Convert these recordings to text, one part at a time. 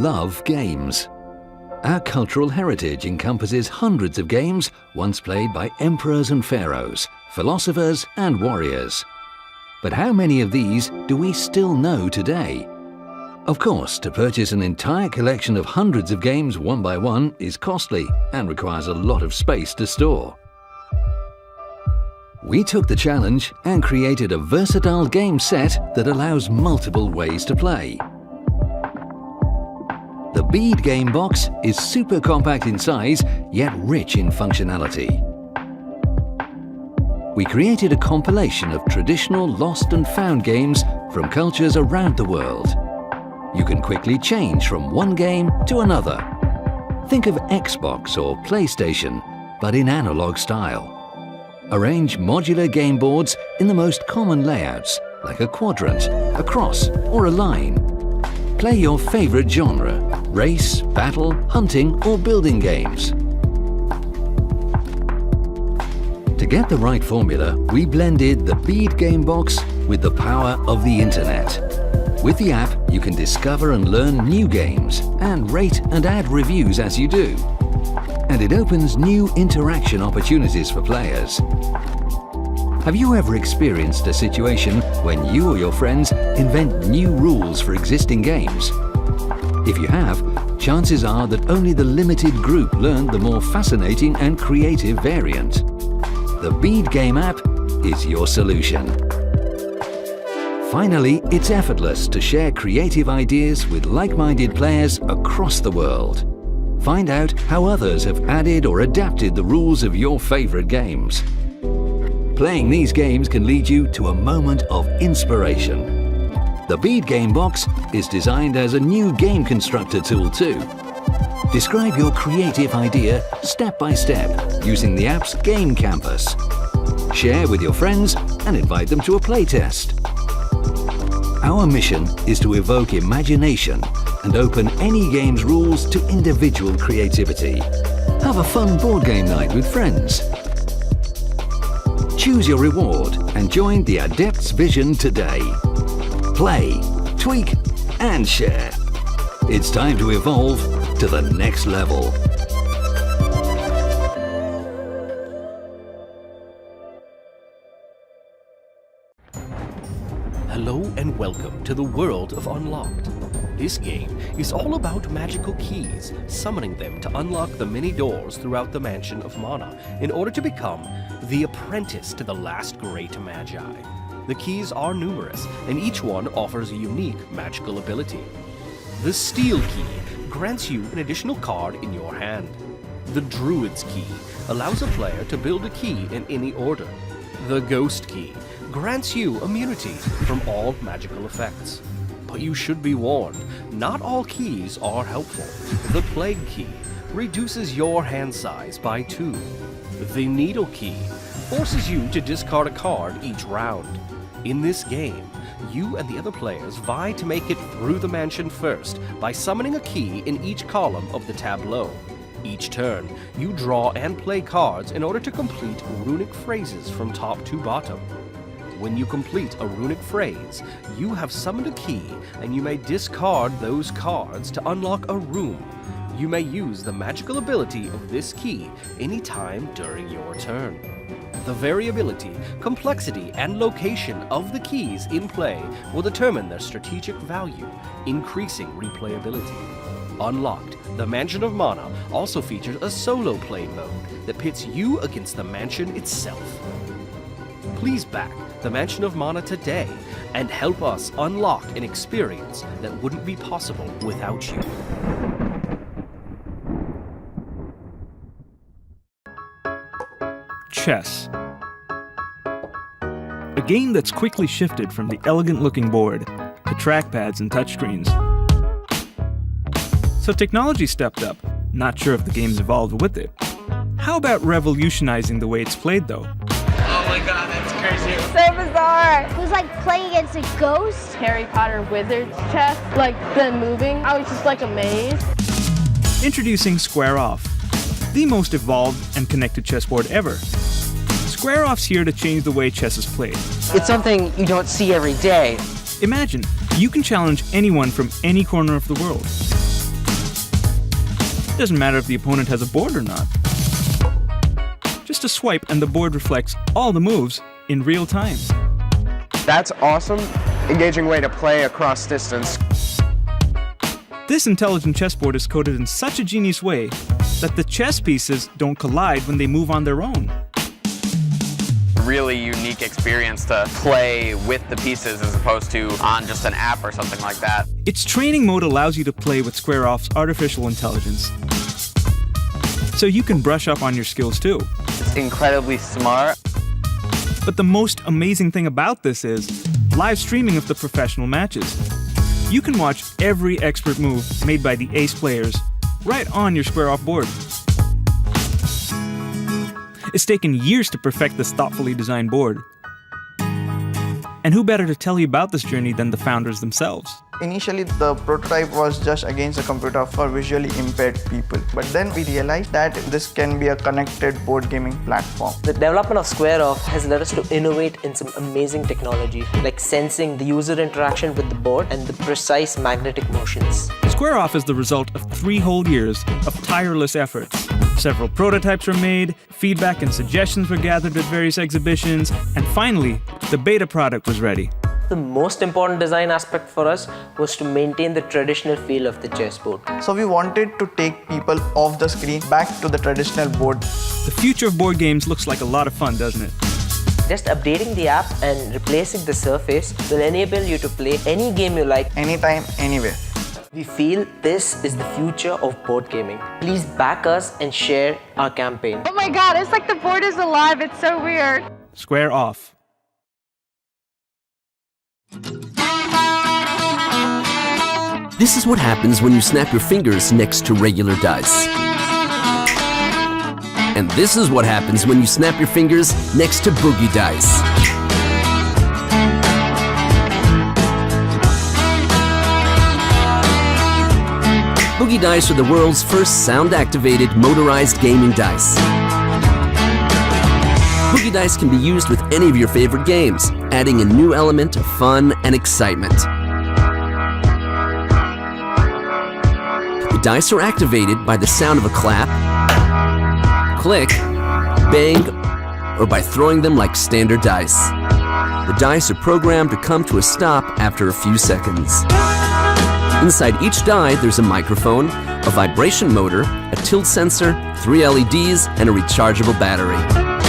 love games. Our cultural heritage encompasses hundreds of games once played by emperors and pharaohs, philosophers and warriors. But how many of these do we still know today? Of course, to purchase an entire collection of hundreds of games one by one is costly and requires a lot of space to store. We took the challenge and created a versatile game set that allows multiple ways to play. The Bead Game box is super compact in size, yet rich in functionality. We created a compilation of traditional lost and found games from cultures around the world. You can quickly change from one game to another. Think of Xbox or PlayStation, but in analog style. Arrange modular game boards in the most common layouts, like a quadrant, a cross, or a line. Play your favorite genre: race, battle, hunting, or building games. To get the right formula, we blended the Bead Game box with the power of the internet. With the app, you can discover and learn new games and rate and add reviews as you do. And it opens new interaction opportunities for players. Have you ever experienced a situation when you or your friends invent new rules for existing games? If you have, chances are that only the limited group learned the more fascinating and creative variant. The Bead Game app is your solution. Finally, it's effortless to share creative ideas with like-minded players across the world. Find out how others have added or adapted the rules of your favorite games. Playing these games can lead you to a moment of inspiration. The Bead Game box is designed as a new game constructor tool too. Describe your creative idea step by step using the app's Game Canvas. Share with your friends and invite them to a playtest. Our mission is to evoke imagination and open any game's rules to individual creativity. Have a fun board game night with friends. Choose your reward and join the Adept's vision today. Play, tweak, and share. It's time to evolve to the next level. Hello and welcome to the world of Unlocked. This game is all about magical keys, summoning them to unlock the many doors throughout the Mansion of Mana in order to become the apprentice to the last great magi. The keys are numerous, and each one offers a unique magical ability. The Steel Key grants you an additional card in your hand. The Druid's Key allows a player to build a key in any order. The Ghost Key grants you immunity from all magical effects. But you should be warned, not all keys are helpful. The Plague Key reduces your hand size by 2. The Needle Key forces you to discard a card each round. In this game, you and the other players vie to make it through the mansion first by summoning a key in each column of the tableau. Each turn, you draw and play cards in order to complete runic phrases from top to bottom. When you complete a runic phrase, you have summoned a key and you may discard those cards to unlock a room. You may use the magical ability of this key anytime during your turn. The variability, complexity, and location of the keys in play will determine their strategic value, increasing replayability. Unlocked, the Mansion of Mana also features a solo play mode that pits you against the mansion itself. Please back the Mansion of Mana today and help us unlock an experience that wouldn't be possible without you. Chess. A game that's quickly shifted from the elegant-looking board to trackpads and touchscreens. So technology stepped up, not sure if the game's evolved with it. How about revolutionizing the way it's played though? Oh my god, that's crazy. So bizarre. It was like playing against a ghost. Harry Potter wizard's chess, like them moving. I was just like amazed. Introducing Square Off, the most evolved and connected chessboard ever. Square Off's here to change the way chess is played. It's something you don't see every day. Imagine, you can challenge anyone from any corner of the world. doesn't matter if the opponent has a board or not. Just a swipe and the board reflects all the moves in real time. That's awesome. Engaging way to play across distance. This intelligent chessboard is coded in such a genius way that the chess pieces don't collide when they move on their own. Really unique experience to play with the pieces as opposed to on just an app or something like that. Its training mode allows you to play with Square-Off's artificial intelligence, so you can brush up on your skills too. It's incredibly smart. But the most amazing thing about this is live streaming of the professional matches. You can watch every expert move made by the ace players right on your Square-Off board. It's taken years to perfect this thoughtfully designed board. And who better to tell you about this journey than the founders themselves? Initially, the prototype was just against a computer for visually impaired people. But then we realized that this can be a connected board gaming platform. The development of Square-Off has led us to innovate in some amazing technology, like sensing the user interaction with the board and the precise magnetic motions. Square-Off is the result of 3 whole years of tireless efforts. Several prototypes were made, feedback and suggestions were gathered at various exhibitions, and finally, the beta product was ready. The most important design aspect for us was to maintain the traditional feel of the chessboard. So we wanted to take people off the screen back to the traditional board. The future of board games looks like a lot of fun, doesn't it? Just updating the app and replacing the surface will enable you to play any game you like, Anytime, anywhere. We feel this is the future of board gaming. Please back us and share our campaign. Oh my god, it's like the board is alive. It's so weird. Square-Off. This is what happens when you snap your fingers next to regular dice. And this is what happens when you snap your fingers next to Boogie Dice. Boogie Dice are the world's first sound-activated, motorized gaming dice. Boogie Dice can be used with any of your favorite games, adding a new element of fun and excitement. The dice are activated by the sound of a clap, click, bang, or by throwing them like standard dice. The dice are programmed to come to a stop after a few seconds. Inside each die, there's a microphone, a vibration motor, a tilt sensor, 3 LEDs, and a rechargeable battery.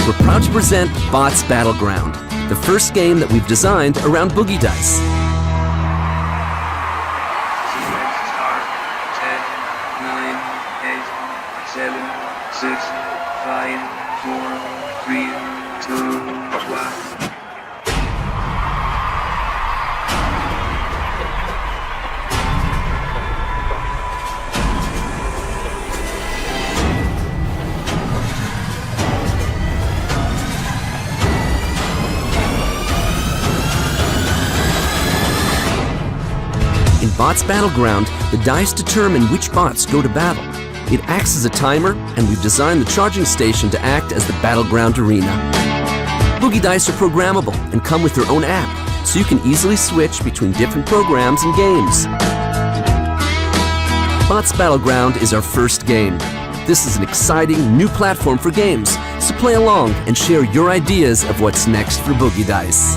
We're proud to present Bots Battleground, the first game that we've designed around Boogie Dice. 10, 9, 8, 7, 6, 5, 4, 3, 2, 1. In Bots Battleground, the dice determine which bots go to battle. It acts as a timer, and we've designed the charging station to act as the battleground arena. Boogie Dice are programmable and come with their own app, so you can easily switch between different programs and games. Bots Battleground is our first game. This is an exciting new platform for games, so play along and share your ideas of what's next for Boogie Dice.